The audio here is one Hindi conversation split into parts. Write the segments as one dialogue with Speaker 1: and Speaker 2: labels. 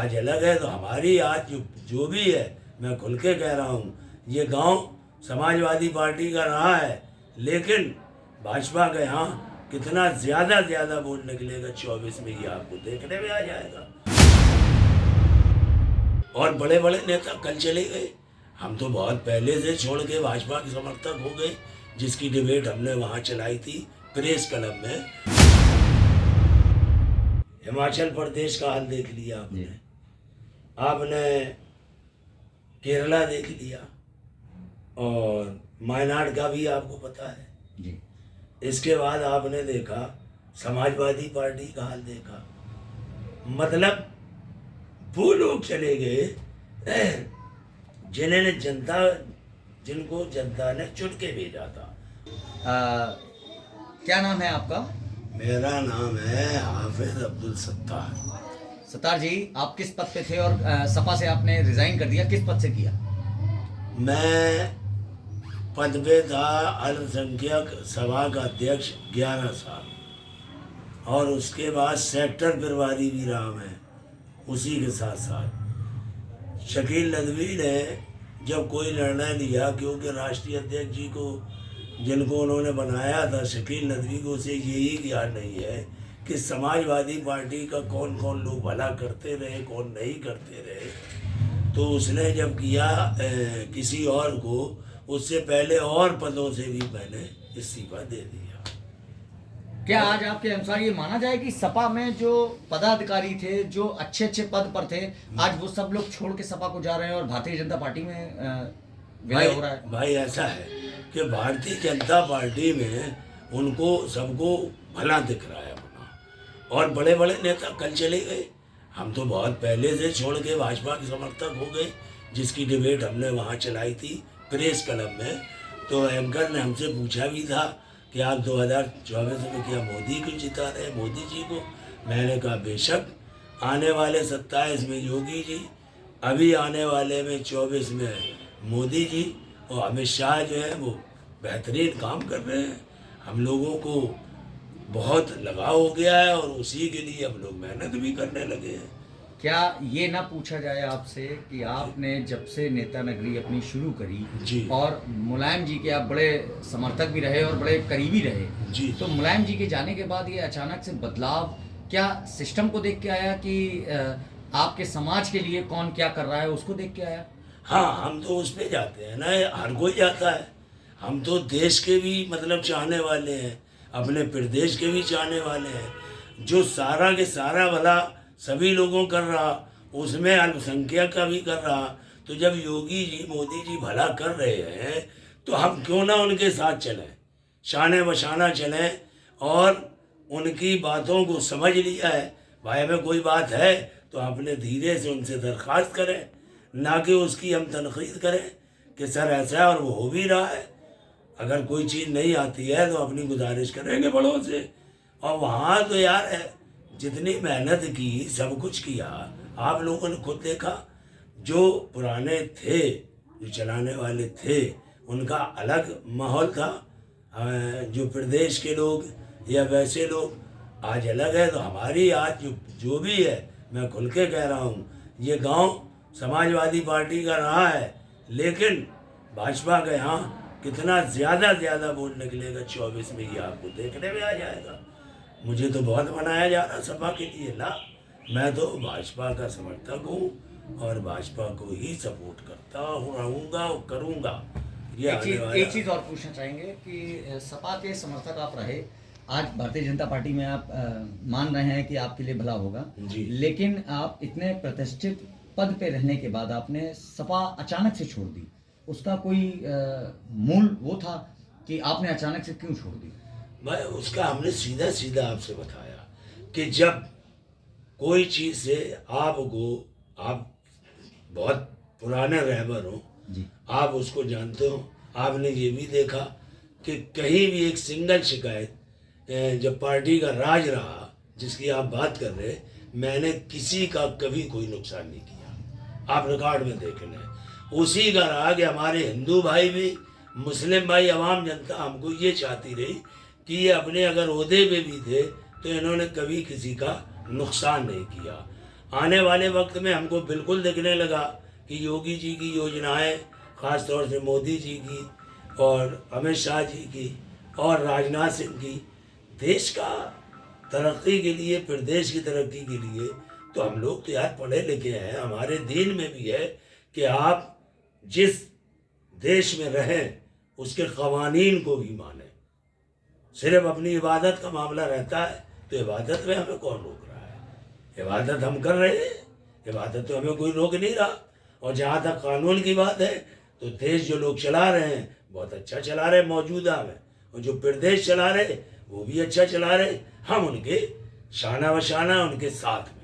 Speaker 1: आज अलग है तो हमारी आज जो भी है, मैं खुल के कह रहा हूँ, ये गांव समाजवादी पार्टी का रहा है, लेकिन भाजपा के यहाँ कितना ज़्यादा वोट निकलेगा 24 में, ये आपको देखने में आ जाएगा। और बड़े बड़े नेता कल चले गए, हम तो बहुत पहले से छोड़ के भाजपा के समर्थक हो गए, जिसकी डिबेट हमने वहाँ चलाई थी प्रेस क्लब में। हिमाचल प्रदेश का हाल देख लिया आपने, आपने केरला देख लिया, और वायनाड का भी आपको पता है जी। इसके बाद आपने देखा समाजवादी पार्टी का हाल देखा, मतलब वो लोग चले गए जिनको जनता ने चुन के भेजा था।
Speaker 2: क्या नाम है आपका?
Speaker 1: मेरा नाम है हाफिज अब्दुल सत्तार।
Speaker 2: सत्तार जी, आप किस पद पे थे और सपा से आपने रिजाइन कर दिया, किस पद से किया?
Speaker 1: मैं पद पे था अल्पसंख्यक सभा का अध्यक्ष 11 साल, और उसके बाद सेक्टर प्रभारी भी रहा मैं उसी के साथ साथ। शकील नदवी ने जब कोई निर्णय लिया, क्योंकि राष्ट्रीय अध्यक्ष जी को जिनको उन्होंने बनाया था, शकील नदवी को, उसे यही ज्ञान नहीं है कि समाजवादी पार्टी का कौन कौन लोग भला करते रहे, कौन नहीं करते रहे। तो उसने जब किया किसी और को, उससे पहले और पदों से भी मैंने इस्तीफा दे दिया।
Speaker 2: क्या आज आपके अनुसार ये माना जाए कि सपा में जो पदाधिकारी थे, जो अच्छे पद पर थे, आज वो सब लोग छोड़ के सपा को जा रहे हैं और भारतीय जनता पार्टी में विलय हो रहा है?
Speaker 1: भाई ऐसा है कि भारतीय जनता पार्टी में उनको सबको भला दिख रहा है अपना, और बड़े बड़े नेता कल चले गए, हम तो बहुत पहले से छोड़ के भाजपा के समर्थक हो गए, जिसकी डिबेट हमने वहाँ चलाई थी प्रेस क्लब में। तो एंकर ने हमसे पूछा भी था कि आप 2024 में क्या मोदी को जिता रहे हैं, मोदी जी को? मैंने कहा बेशक, आने वाले 27 में योगी जी, अभी आने वाले में 24 में मोदी जी, और अमित शाह जो है वो बेहतरीन काम कर रहे हैं। हम लोगों को बहुत लगाव हो गया है और उसी के लिए हम लोग मेहनत भी करने लगे हैं।
Speaker 2: क्या ये ना पूछा जाए आपसे कि आपने जब से नेता नगरी अपनी शुरू करी
Speaker 1: जी, और
Speaker 2: मुलायम जी के आप बड़े समर्थक भी रहे और बड़े करीबी रहे
Speaker 1: जी,
Speaker 2: तो मुलायम जी के जाने के बाद ये अचानक से बदलाव क्या सिस्टम को देख के आया कि आपके समाज के लिए कौन क्या कर रहा है उसको देख के आया?
Speaker 1: हाँ, हम तो उस पे जाते हैं ना, हर कोई जाता है। हम तो देश के भी मतलब चाहने वाले हैं, अपने प्रदेश के भी चाहने वाले हैं। जो सारा के सारा भला सभी लोगों कर रहा, उसमें अल्पसंख्यक का भी कर रहा, तो जब योगी जी मोदी जी भला कर रहे हैं तो हम क्यों ना उनके साथ चलें, शाने बशाना चलें, और उनकी बातों को समझ लिया है। भाई में कोई बात है तो अपने धीरे से उनसे दरख्वास्त करें, ना कि उसकी हम तनकीद करें कि सर ऐसा है और वो हो भी रहा है। अगर कोई चीज़ नहीं आती है तो अपनी गुजारिश करेंगे बड़ों से। और वहाँ तो यार जितनी मेहनत की, सब कुछ किया, आप लोगों ने खुद देखा। जो पुराने थे, जो चलाने वाले थे, उनका अलग माहौल था, जो प्रदेश के लोग या वैसे लोग आज अलग है। तो हमारी आज जो भी है, मैं खुल के कह रहा हूँ, ये गांव समाजवादी पार्टी का रहा है, लेकिन भाजपा के यहाँ कितना ज़्यादा वोट निकलेगा 24 में, ये आपको देखने में आ जाएगा। मुझे तो बहुत मनाया जा रहा सपा के लिए ना, मैं तो भाजपा का समर्थक हूँ और भाजपा को ही सपोर्ट करता रहूँगा और करूँगा।
Speaker 2: एक चीज़ और पूछना चाहेंगे कि सपा के समर्थक आप रहे, आज भारतीय जनता पार्टी में आप मान रहे हैं कि आपके लिए भला होगा जी, लेकिन आप इतने प्रतिष्ठित पद पे रहने के बाद आपने सपा अचानक से छोड़ दी, उसका कोई मूल वो था कि आपने अचानक से क्यों छोड़ दी?
Speaker 1: मैं उसका हमने सीधा आपसे बताया कि जब कोई चीज़ से आपको, आप बहुत पुराने रहबर हो जी, आप उसको जानते हो, आपने ये भी देखा कि कहीं भी एक सिंगल शिकायत, जब पार्टी का राज रहा जिसकी आप बात कर रहे, मैंने किसी का कभी कोई नुकसान नहीं किया। आप रिकॉर्ड में देख लें, उसी का रहा कि हमारे हिंदू भाई भी, मुस्लिम भाई, आवाम जनता हमको ये चाहती रही कि ये अपने अगर ओहदे पे भी थे तो इन्होंने कभी किसी का नुकसान नहीं किया। आने वाले वक्त में हमको बिल्कुल दिखने लगा कि योगी जी की योजनाएं, ख़ास तौर से मोदी जी की और अमित शाह जी की और राजनाथ सिंह की, देश का तरक्की के लिए, प्रदेश की तरक्की के लिए, तो हम लोग तो यार पढ़े लिखे हैं, हमारे दीन में भी है कि आप जिस देश में रहें उसके कवानीन को भी माने। सिर्फ अपनी इबादत का मामला रहता है तो इबादत में हमें कौन रोक रहा है? इबादत हम कर रहे हैं, इबादत तो हमें कोई रोक नहीं रहा। और जहाँ तक कानून की बात है तो देश जो लोग चला रहे हैं बहुत अच्छा चला रहे मौजूदा में, और जो प्रदेश चला रहे वो भी अच्छा चला रहे, हम उनके शाना वशाना उनके साथ में।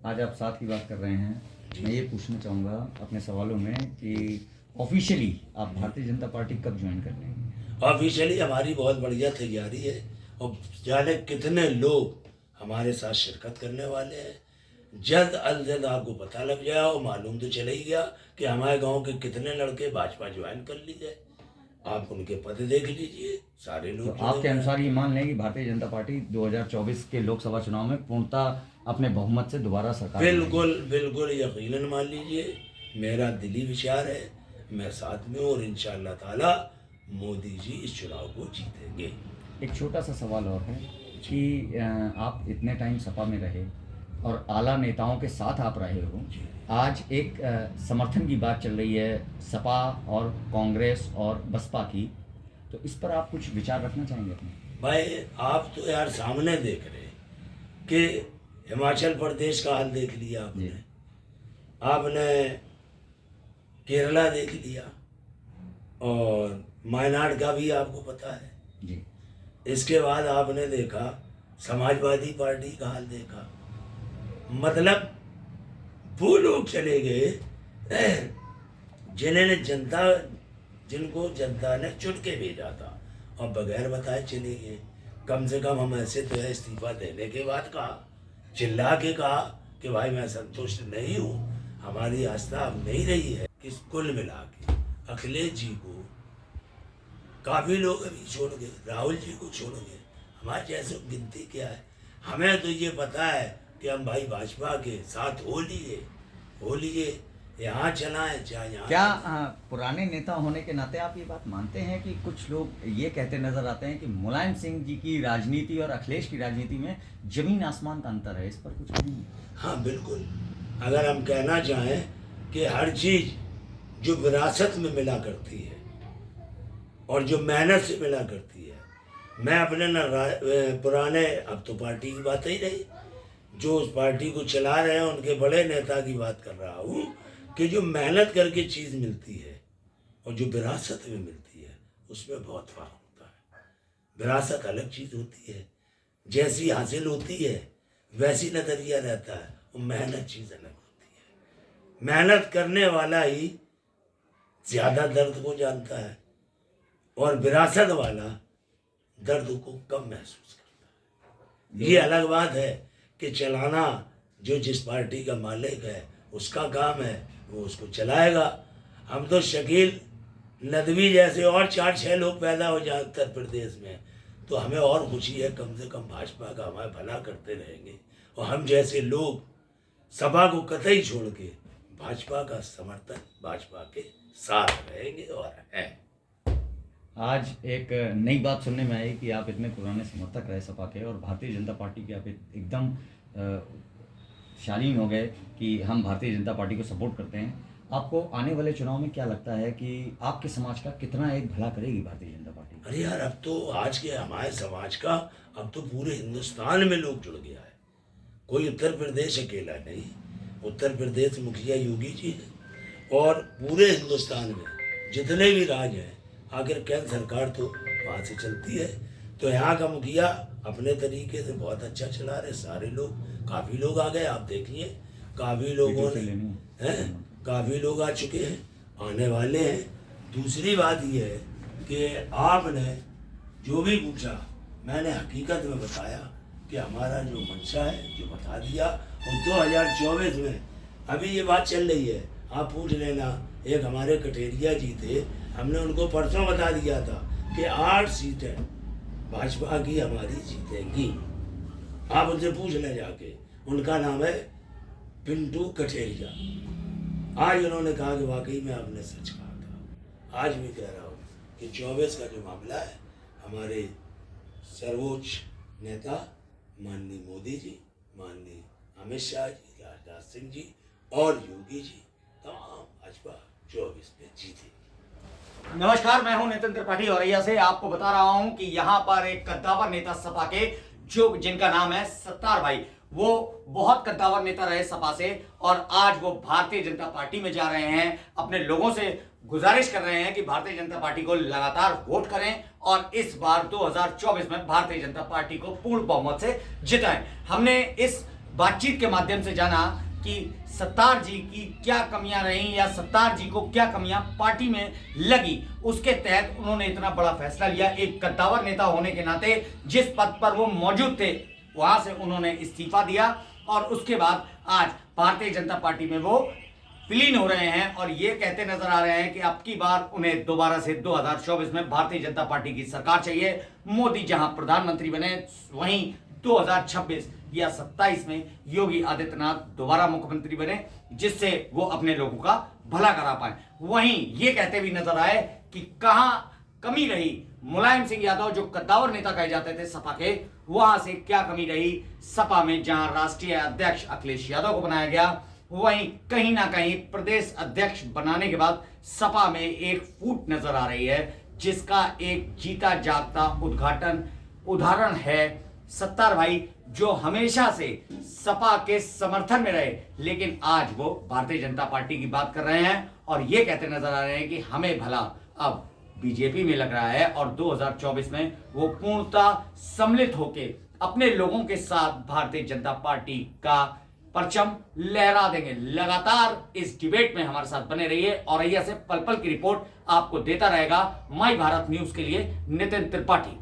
Speaker 2: आज आप साथ की बात कर रहे हैं, मैं ये पूछना चाहूँगा अपने सवालों में कि ऑफिशियली आप भारतीय जनता पार्टी कब ज्वाइन कर लेंगे?
Speaker 1: ऑफिशियली हमारी बहुत बढ़िया तैयारी है और जाने कितने लोग हमारे साथ शिरकत करने वाले हैं। जल्द अज जल्द आपको पता लग जाए और मालूम तो चले ही गया कि हमारे गांव के कितने लड़के भाजपा ज्वाइन कर लीजिए। आप उनके पद देख लीजिए, सारे लोग।
Speaker 2: तो आपके अनुसार ये मान लें कि भारतीय जनता पार्टी 2024 के लोकसभा चुनाव में पूर्णतः अपने बहुमत से दोबारा सरकार?
Speaker 1: बिल्कुल बिल्कुल यकीनन मान लीजिए, मेरा दिली विचार है, मैं साथ में हूँ और इंशाअल्लाह ताला मोदी जी इस चुनाव को जीतेंगे।
Speaker 2: एक छोटा सा सवाल और है कि आप इतने टाइम सपा में रहे और आला नेताओं के साथ आप रहे हो, आज एक समर्थन की बात चल रही है सपा और कांग्रेस और बसपा की, तो इस पर आप कुछ विचार रखना चाहेंगे अपने?
Speaker 1: भाई आप तो यार सामने देख रहे कि हिमाचल प्रदेश का हाल देख लिया आपने, आपने केरला देख लिया और मायनाड का भी आपको पता है
Speaker 2: जी।
Speaker 1: इसके बाद आपने देखा समाजवादी पार्टी का हाल देखा। मतलब वो लोग चले गए जिनको जनता ने चुन के भेजा था और बगैर बताए चले गए। कम से कम हम ऐसे तो है, इस्तीफा देने के बाद कहा, चिल्ला के कहा कि भाई मैं संतुष्ट नहीं हूँ, हमारी आस्था अब नहीं रही है। कि कुल मिला के अखिलेश जी को काफ़ी लोग अभी छोड़ गए, राहुल जी को छोड़ गए, हमारे जैसे गिनती क्या है? हमें तो ये पता है कि हम भाई भाजपा के साथ हो लिए यहाँ चलाएं चाहे यहाँ।
Speaker 2: क्या पुराने नेता होने के नाते आप ये बात मानते हैं कि कुछ लोग ये कहते नजर आते हैं कि मुलायम सिंह जी की राजनीति और अखिलेश की राजनीति में जमीन आसमान का अंतर है, इस पर कुछ कहेंगे? हाँ
Speaker 1: बिल्कुल, अगर हम कहना चाहें कि हर चीज़ जो विरासत में मिला करती है और जो मेहनत से मिला करती है, मैं अपने पुराने, अब तो पार्टी की बात ही नहीं, जो उस पार्टी को चला रहे हैं उनके बड़े नेता की बात कर रहा हूँ कि जो मेहनत करके चीज़ मिलती है और जो विरासत में मिलती है उसमें बहुत फर्क होता है। विरासत अलग चीज़ होती है, जैसी हासिल होती है वैसी नज़रिया रहता है, और मेहनत चीज़ अलग होती है। मेहनत करने वाला ही ज़्यादा दर्द को जानता है और विरासत वाला दर्द को कम महसूस करता है। ये अलग बात है कि चलाना जो जिस पार्टी का मालिक है उसका काम है, वो उसको चलाएगा। हम तो शकील नदवी जैसे और 4-6 लोग पैदा हो जाए उत्तर प्रदेश में तो हमें और खुशी है, कम से कम भाजपा का हमारा भला करते रहेंगे, और हम जैसे लोग सपा को कतई छोड़ के भाजपा का समर्थन, भाजपा के साथ रहेंगे और हैं।
Speaker 2: आज एक नई बात सुनने में आई कि आप इतने पुराने समर्थक रहे सपा के और भारतीय जनता पार्टी के आप एकदम शालीन हो गए कि हम भारतीय जनता पार्टी को सपोर्ट करते हैं। आपको आने वाले चुनाव में क्या लगता है कि आपके समाज का कितना एक भला करेगी भारतीय जनता पार्टी?
Speaker 1: अरे यार, अब तो आज के हमारे समाज का अब तो पूरे हिंदुस्तान में लोग जुड़ गया है, कोई उत्तर प्रदेश अकेला नहीं। उत्तर प्रदेश मुखिया योगी जी है और पूरे हिंदुस्तान में जितने भी राज्य हैं, आखिर केंद्र सरकार तो वहाँ से चलती है, तो यहाँ का मुखिया अपने तरीके से बहुत अच्छा चला रहे। सारे लोग, काफ़ी लोग आ गए, आप देखिए काफ़ी लोगों ने हैं, काफ़ी लोग आ चुके हैं, आने वाले हैं। दूसरी बात ये है कि आपने जो भी पूछा मैंने हकीकत में बताया कि हमारा जो मंशा है जो बता दिया। और 2024 में अभी ये बात चल रही है, आप पूछ लेना, एक हमारे कटेरिया जी थे, हमने उनको परसों बता दिया था कि 8 सीटें भाजपा की हमारी जीतेंगी। आप उनसे पूछ लें जाके, उनका नाम है पिंटू कठेरिया। आज उन्होंने कहा कि वाकई में आपने सच कहा था। आज भी कह रहा हूँ कि 24 का जो मामला है, हमारे सर्वोच्च नेता माननीय मोदी जी, माननीय अमित शाह जी, राजनाथ सिंह जी और योगी जी तमाम भाजपा 24 में जीते।
Speaker 2: नमस्कार, मैं हूं नितिन त्रिपाठी औरैया से। आपको बता रहा हूं कि यहां पर एक कद्दावर नेता सपा के, जो जिनका नाम है सत्तार भाई, वो बहुत कद्दावर नेता रहे सपा से और आज वो भारतीय जनता पार्टी में जा रहे हैं। अपने लोगों से गुजारिश कर रहे हैं कि भारतीय जनता पार्टी को लगातार वोट करें और इस बार 2024 में भारतीय जनता पार्टी को पूर्ण बहुमत से जिताएं। हमने इस बातचीत के माध्यम से जाना कि सत्तार जी की क्या कमियां रहीं या सत्तार जी को क्या कमियां पार्टी में लगी, उसके तहत उन्होंने इतना बड़ा फैसला लिया। एक कद्दावर नेता होने के नाते जिस पद पर वो मौजूद थे वहां से उन्होंने इस्तीफा दिया और उसके बाद आज भारतीय जनता पार्टी में वो विलीन हो रहे हैं और ये कहते नजर आ रहे हैं कि अब की बार उन्हें दोबारा से 2024 में भारतीय जनता पार्टी की सरकार चाहिए। मोदी जहां प्रधानमंत्री बने, वहीं 2026 या 27 में योगी आदित्यनाथ दोबारा मुख्यमंत्री बने, जिससे वो अपने लोगों का भला करा पाए। वहीं ये कहते भी नजर आए कि कहां कमी रही मुलायम सिंह यादव, जो कद्दावर नेता कहे जाते थे सपा के, वहां से क्या कमी रही सपा में, जहां राष्ट्रीय अध्यक्ष अखिलेश यादव को बनाया गया, वहीं कहीं ना कहीं प्रदेश अध्यक्ष बनाने के बाद सपा में एक फूट नजर आ रही है, जिसका एक जीता जागता उदाहरण है सत्तार भाई, जो हमेशा से सपा के समर्थन में रहे, लेकिन आज वो भारतीय जनता पार्टी की बात कर रहे हैं और ये कहते नजर आ रहे हैं कि हमें भला अब बीजेपी में लग रहा है और 2024 में वो पूर्णतः सम्मिलित होके अपने लोगों के साथ भारतीय जनता पार्टी का परचम लहरा देंगे। लगातार इस डिबेट में हमारे साथ बने रहिए। औरैया से पल पल की रिपोर्ट आपको देता रहेगा माई भारत न्यूज के लिए नितिन त्रिपाठी।